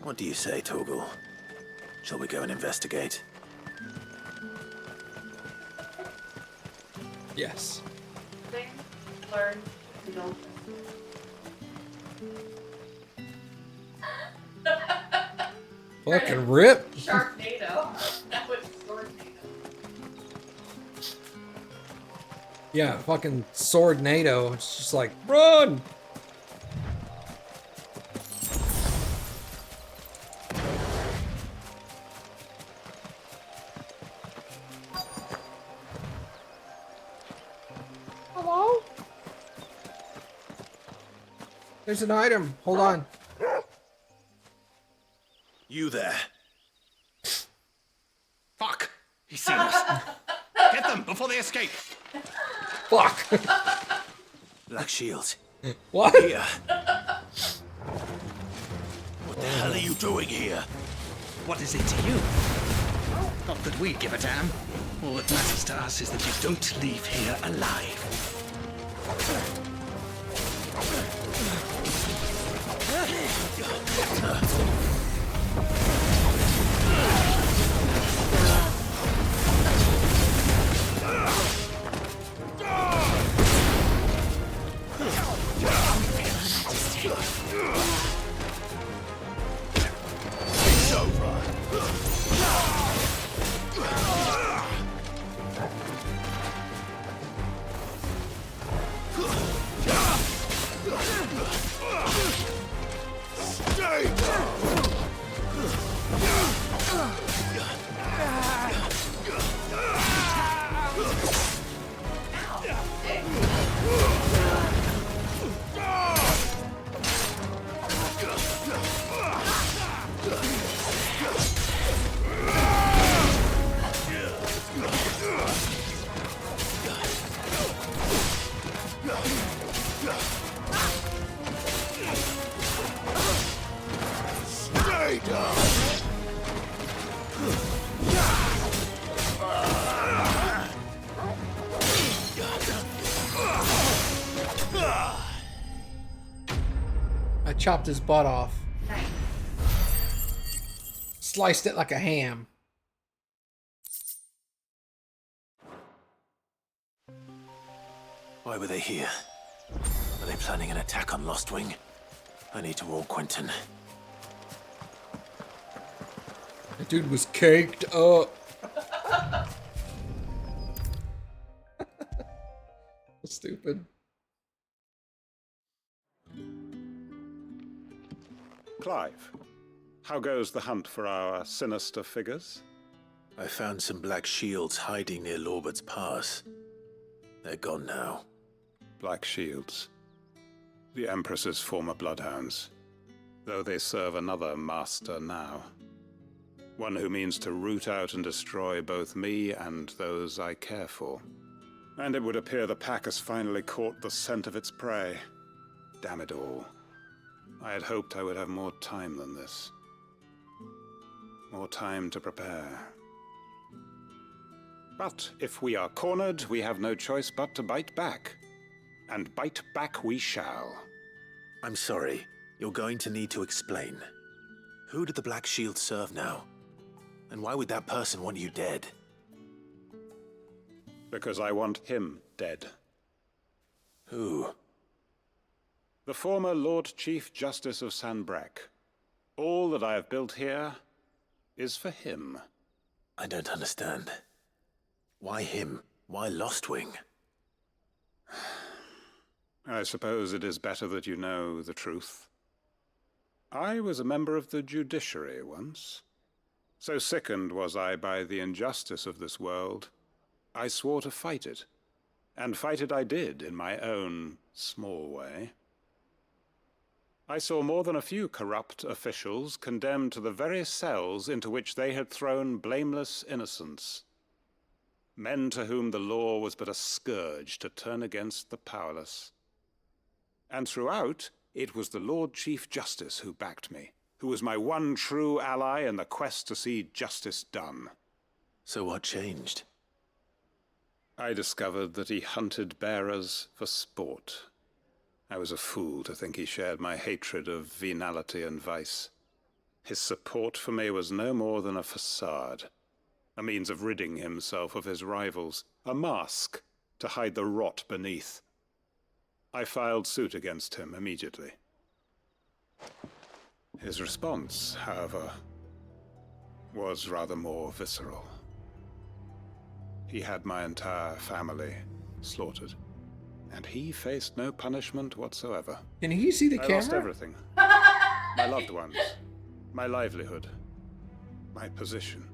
Speaker 4: What do you say, Torgal? Shall we go and investigate?
Speaker 1: Yes.
Speaker 2: Thing learned to know.
Speaker 1: Fucking rip.
Speaker 2: Sharknado. That was Swordnado.
Speaker 1: Yeah, fucking Swordnado. It's just like, run!
Speaker 2: Hello?
Speaker 1: There's an item. Hold on.
Speaker 4: You there.
Speaker 20: Fuck! He's seen us. Get them before they escape.
Speaker 1: Fuck.
Speaker 4: Black Shield.
Speaker 1: What?
Speaker 4: Here. What the hell are you doing here?
Speaker 20: What is it to you? Not that we give a damn. All that matters to us is that you don't leave here alive.
Speaker 4: It's over. Stay down. Stay down.
Speaker 1: I chopped his butt off.
Speaker 2: Nice.
Speaker 1: Sliced it like a ham.
Speaker 4: Why were they here? Are they planning an attack on Lostwing? I need to warn Quentin.
Speaker 1: The dude was caked up. Stupid.
Speaker 19: Clive, how goes the hunt for our sinister figures?
Speaker 4: I found some black shields hiding near Lorbert's Pass. They're gone now.
Speaker 19: Black Shields. The Empress's former bloodhounds. Though they serve another master now. One who means to root out and destroy both me and those I care for. And it would appear the pack has finally caught the scent of its prey. Damn it all. I had hoped I would have more time than this. More time to prepare. But if we are cornered, we have no choice but to bite back. And bite back we shall.
Speaker 4: I'm sorry. You're going to need to explain. Who did the Black Shield serve now? And why would that person want you dead?
Speaker 19: Because I want him dead.
Speaker 4: Who?
Speaker 19: The former Lord Chief Justice of Sanbreque. All that I have built here is for him.
Speaker 4: I don't understand. Why him? Why Lostwing?
Speaker 19: I suppose it is better that you know the truth. I was a member of the judiciary once. So sickened was I by the injustice of this world, I swore to fight it. And fight it I did, in my own small way. I saw more than a few corrupt officials condemned to the very cells into which they had thrown blameless innocents. Men to whom the law was but a scourge to turn against the powerless. And throughout, it was the Lord Chief Justice who backed me, who was my one true ally in the quest to see justice done.
Speaker 4: So what changed?
Speaker 19: I discovered that he hunted bearers for sport. I was a fool to think he shared my hatred of venality and vice. His support for me was no more than a facade, a means of ridding himself of his rivals, a mask to hide the rot beneath. I filed suit against him immediately. His response, however, was rather more visceral. He had my entire family slaughtered, and he faced no punishment whatsoever.
Speaker 1: Can you see the camera?
Speaker 19: I lost everything. My loved ones, my livelihood, my position,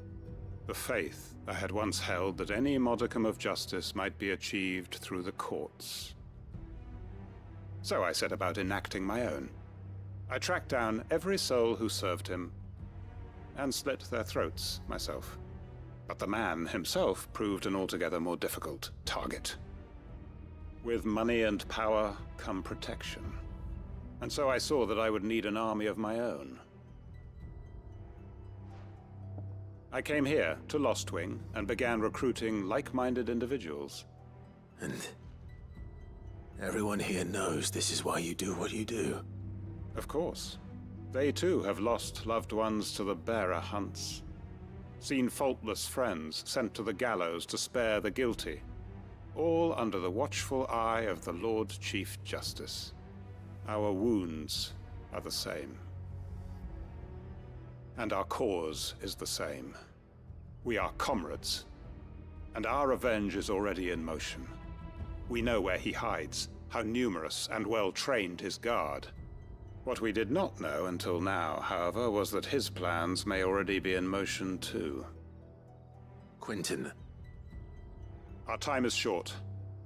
Speaker 19: the faith I had once held that any modicum of justice might be achieved through the courts. So I set about enacting my own. I tracked down every soul who served him, and slit their throats myself. But the man himself proved an altogether more difficult target. With money and power come protection. And so I saw that I would need an army of my own. I came here to Lostwing and began recruiting like-minded individuals.
Speaker 4: And everyone here knows this is why you do what you do.
Speaker 19: Of course. They too have lost loved ones to the bearer hunts. Seen faultless friends sent to the gallows to spare the guilty. All under the watchful eye of the Lord Chief Justice. Our wounds are the same. And our cause is the same. We are comrades. And our revenge is already in motion. We know where he hides, how numerous and well-trained his guard. What we did not know until now, however, was that his plans may already be in motion too.
Speaker 4: Quentin.
Speaker 19: Our time is short.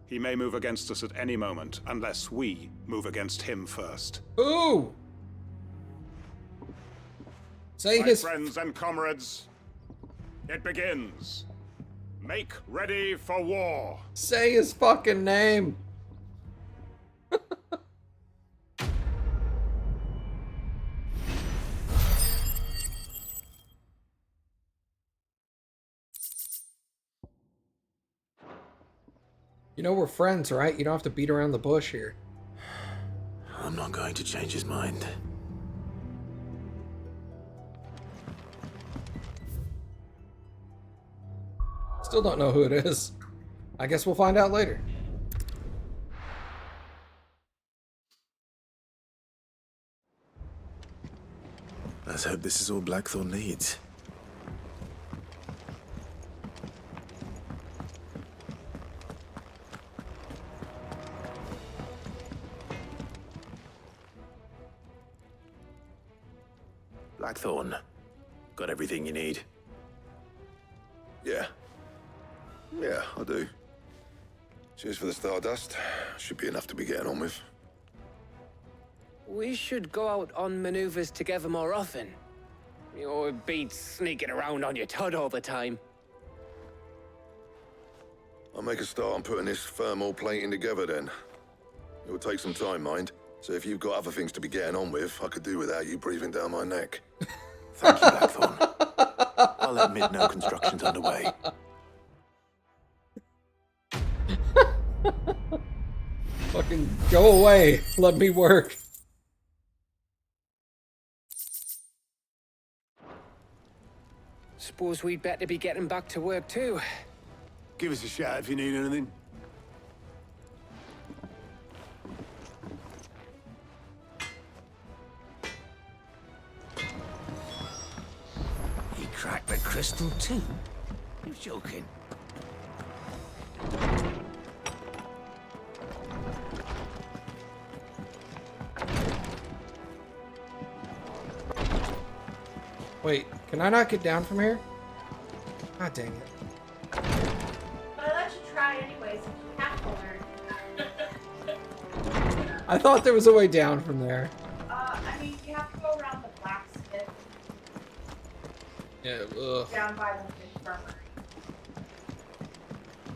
Speaker 19: He may move against us at any moment, unless we move against him first.
Speaker 1: Ooh! Say
Speaker 19: My
Speaker 1: his
Speaker 19: friends and comrades, it begins. Make ready for war.
Speaker 1: Say his fucking name. You know we're friends, right? You don't have to beat around the bush here.
Speaker 4: I'm not going to change his mind.
Speaker 1: Still don't know who it is. I guess we'll find out later.
Speaker 4: Let's hope this is all Blackthorn needs. Blackthorn, got everything you need?
Speaker 5: Yeah. Yeah, I do. Cheers for the Stardust. Should be enough to be getting on with.
Speaker 12: We should go out on maneuvers together more often. You know, it beats sneaking around on your Todd all the time.
Speaker 5: I'll make a start on putting this thermal plating together then. It will take some time, mind. So if you've got other things to be getting on with, I could do without you breathing down my neck.
Speaker 4: Thank you, Blackthorn. I'll let Mid know construction's underway.
Speaker 1: Fucking go away. Let me work.
Speaker 12: Suppose we'd better be getting back to work too.
Speaker 10: Give us a shout if you need anything.
Speaker 20: He cracked the crystal too? You're joking.
Speaker 1: Wait, can I not get down from here? God dang it.
Speaker 2: But I let you try anyways if you have to learn.
Speaker 1: I thought there was a way down from there.
Speaker 2: I mean, you have to go around the blacksmith.
Speaker 1: Yeah, ugh.
Speaker 2: Down by the infirmary.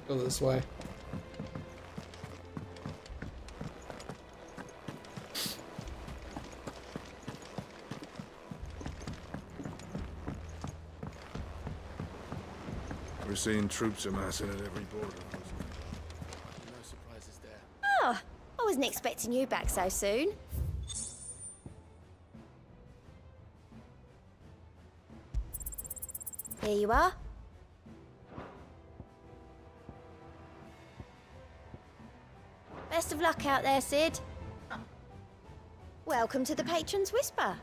Speaker 1: Go this way.
Speaker 21: We're seeing troops amassing at every border. No surprises there.
Speaker 22: Oh, I wasn't expecting you back so soon. Here you are. Best of luck out there, Sid. Welcome to the Patron's Whisper.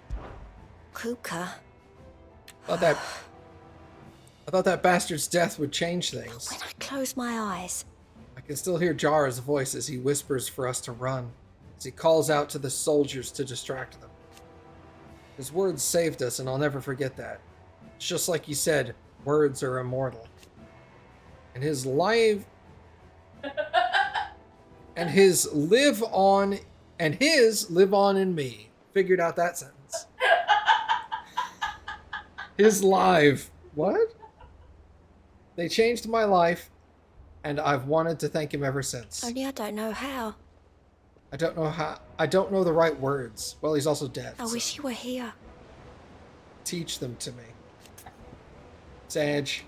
Speaker 22: Kuka.
Speaker 1: I thought that bastard's death would change things.
Speaker 22: When I close my eyes.
Speaker 1: I can still hear Jara's voice as he whispers for us to run, as he calls out to the soldiers to distract them. His words saved us, and I'll never forget that. It's just like you said, words are immortal. And his live... and his live on in me. Figured out that sentence. His live... What? They changed my life, and I've wanted to thank him ever since.
Speaker 22: Only I don't know how.
Speaker 1: I don't know the right words. Well, he's also dead.
Speaker 22: I wish you were here.
Speaker 1: Teach them to me. Sage.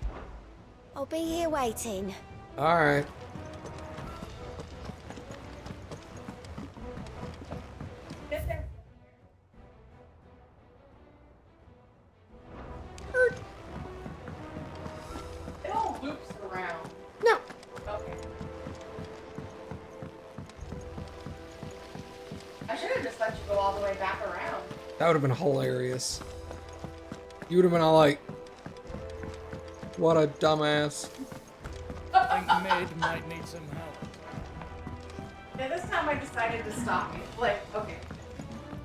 Speaker 22: I'll be here waiting.
Speaker 1: Alright.
Speaker 2: It all loops around.
Speaker 1: No.
Speaker 2: Okay. I should have just let you go all the way back around.
Speaker 1: That would have been hilarious. You would have been all like, what a dumbass.
Speaker 15: I think Mid might need some help.
Speaker 2: Yeah, this time I decided to stop you. Like, okay.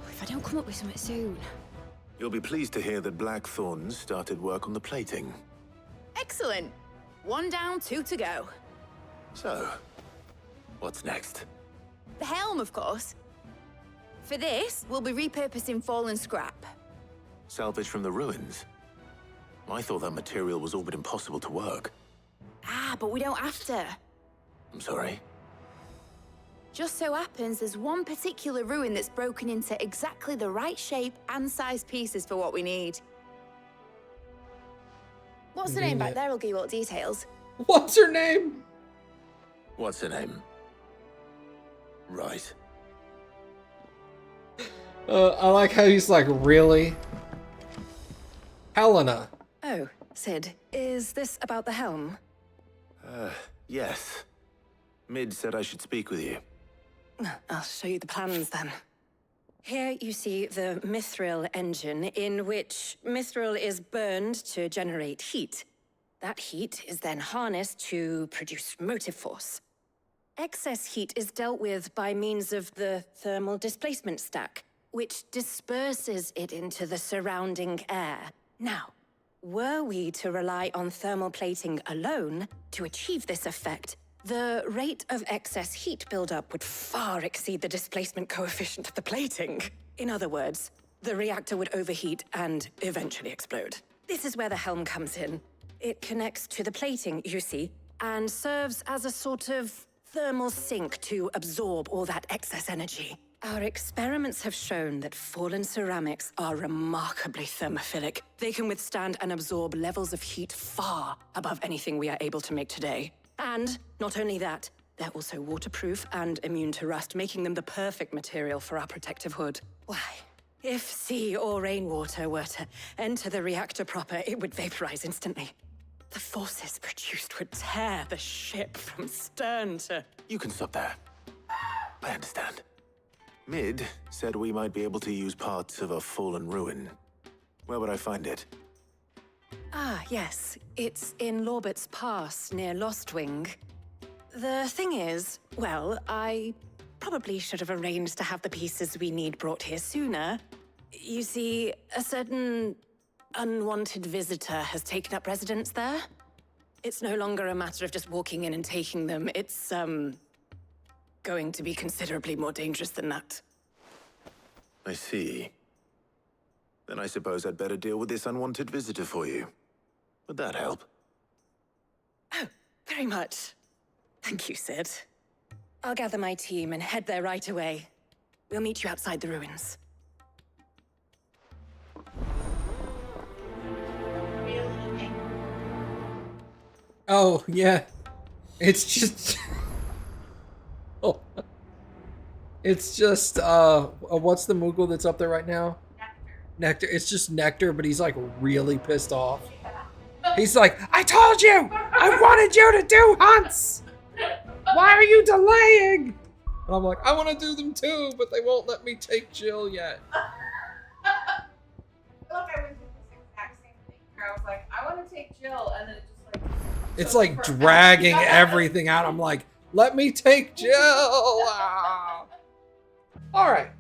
Speaker 22: If I don't come up with something soon.
Speaker 4: You'll be pleased to hear that Blackthorn started work on the plating.
Speaker 8: Excellent. 1 down, 2 to go.
Speaker 4: So, what's next?
Speaker 8: The helm, of course. For this, we'll be repurposing fallen scrap.
Speaker 4: Salvage from the ruins? I thought that material was all but impossible to work.
Speaker 8: Ah, but we don't have to.
Speaker 4: I'm sorry.
Speaker 8: Just so happens there's one particular ruin that's broken into exactly the right shape and size pieces for what we need. What's the name back there? I'll give you all the details.
Speaker 1: What's her name?
Speaker 4: What's her name? Right.
Speaker 1: I like how he's like, really? Helena.
Speaker 23: Oh, Sid, is this about the helm?
Speaker 4: Yes. Mid said I should speak with you.
Speaker 23: I'll show you the plans then. Here you see the mithril engine, in which mithril is burned to generate heat. That heat is then harnessed to produce motive force. Excess heat is dealt with by means of the thermal displacement stack, which disperses it into the surrounding air. Now, were we to rely on thermal plating alone to achieve this effect, the rate of excess heat buildup would far exceed the displacement coefficient of the plating. In other words, the reactor would overheat and eventually explode. This is where the helm comes in. It connects to the plating, you see, and serves as a sort of thermal sink to absorb all that excess energy. Our experiments have shown that fallen ceramics are remarkably thermophilic. They can withstand and absorb levels of heat far above anything we are able to make today. And not only that, they're also waterproof and immune to rust, making them the perfect material for our protective hood. Why, if sea or rainwater were to enter the reactor proper, it would vaporize instantly. The forces produced would tear the ship from stern to...
Speaker 4: You can stop there. I understand. Mid said we might be able to use parts of a fallen ruin. Where would I find it?
Speaker 23: Ah, yes. It's in Lorbert's Pass, near Lostwing. The thing is, well, I probably should have arranged to have the pieces we need brought here sooner. You see, a certain unwanted visitor has taken up residence there. It's no longer a matter of just walking in and taking them. It's, going to be considerably more dangerous than that.
Speaker 4: I see. Then I suppose I'd better deal with this unwanted visitor for you. Would that help?
Speaker 23: Oh, very much. Thank you, Sid. I'll gather my team and head there right away. We'll meet you outside the ruins.
Speaker 1: Oh, yeah. It's just... oh. It's just, what's the Moogle that's up there right now? Nectar. It's just Nectar, but he's like really pissed off. He's like, I told you! I wanted you to do hunts! Why are you delaying? And I'm like, I want to do them too, but they won't let me take Jill yet.
Speaker 2: I feel like I went through this exact same thing where I was like, I want to take Jill, and then it just like...
Speaker 1: It's like dragging everything out. I'm like, let me take Jill! Ah. All right.